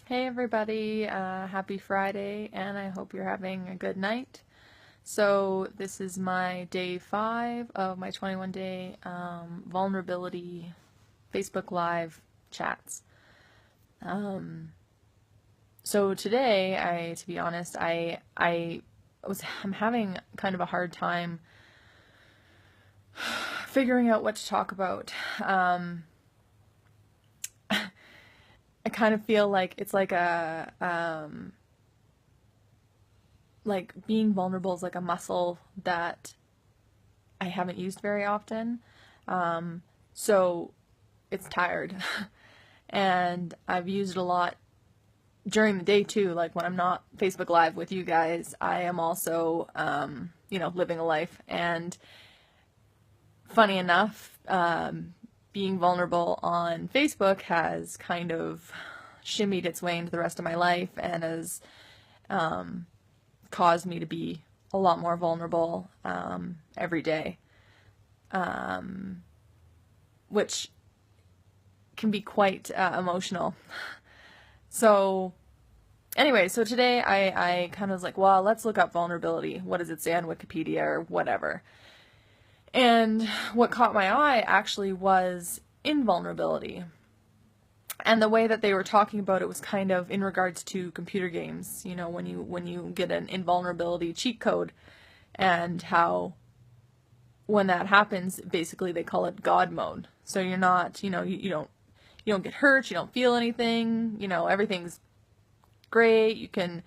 Hey everybody, happy Friday, and I hope you're having a good night. So this is my day 5 of my 21-day vulnerability Facebook Live chats. So today, to be honest, I'm having kind of a hard time figuring out what to talk about. I kind of feel like it's like like being vulnerable is like a muscle that I haven't used very often. So it's tired. And I've used it a lot during the day too. Like when I'm not Facebook Live with you guys, I am also, living a life. And funny enough, being vulnerable on Facebook has kind of shimmied its way into the rest of my life and has caused me to be a lot more vulnerable every day, which can be quite emotional. So anyway, so today I kind of was like, well, let's look up vulnerability. What does it say on Wikipedia or whatever? And what caught my eye actually was invulnerability. And the way that they were talking about it was kind of in regards to computer games, when you get an invulnerability cheat code, and how when that happens, basically they call it God mode. So you're not, you don't get hurt, you don't feel anything, everything's great, you can,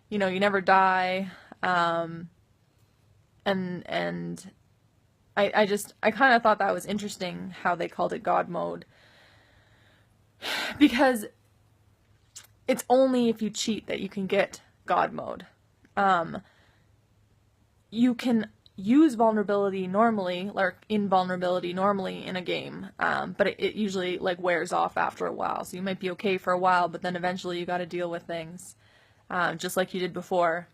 you never die. And I kind of thought that was interesting how they called it God mode, because it's only if you cheat that you can get God mode. You can use vulnerability normally, or invulnerability normally in a game, but it usually like wears off after a while. So you might be okay for a while, but then eventually you got to deal with things, just like you did before,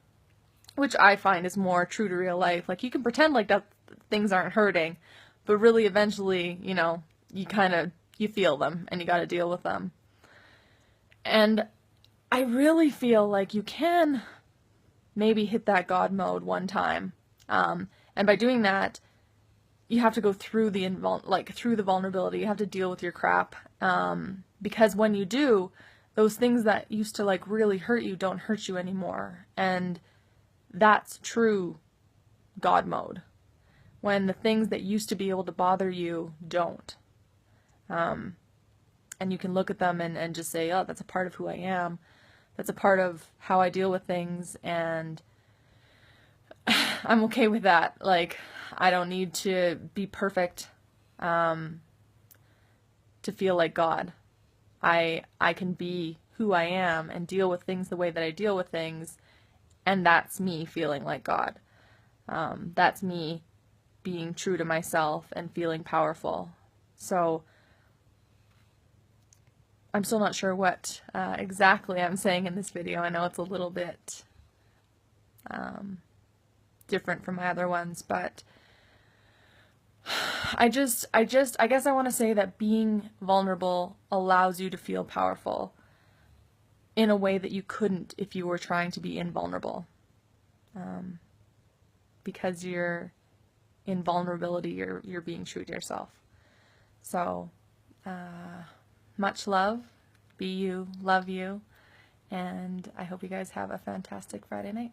which I find is more true to real life. Like you can pretend like that things aren't hurting, but really eventually, you feel them and you got to deal with them. And I really feel like you can maybe hit that God mode one time. And by doing that, you have to go through through the vulnerability. You have to deal with your crap. Because when you do, those things that used to like really hurt you don't hurt you anymore. And that's true God mode. When the things that used to be able to bother you don't. And you can look at them and just say, oh, that's a part of who I am. That's a part of how I deal with things, and I'm okay with that. Like, I don't need to be perfect to feel like God. I can be who I am and deal with things the way that I deal with things, and that's me feeling like God. That's me being true to myself and feeling powerful. So I'm still not sure what exactly I'm saying in this video. I know it's a little bit different from my other ones, but I guess I want to say that being vulnerable allows you to feel powerful in a way that you couldn't if you were trying to be invulnerable. Because you're in vulnerability, you're being true to yourself. So, much love, be you, love you, and I hope you guys have a fantastic Friday night.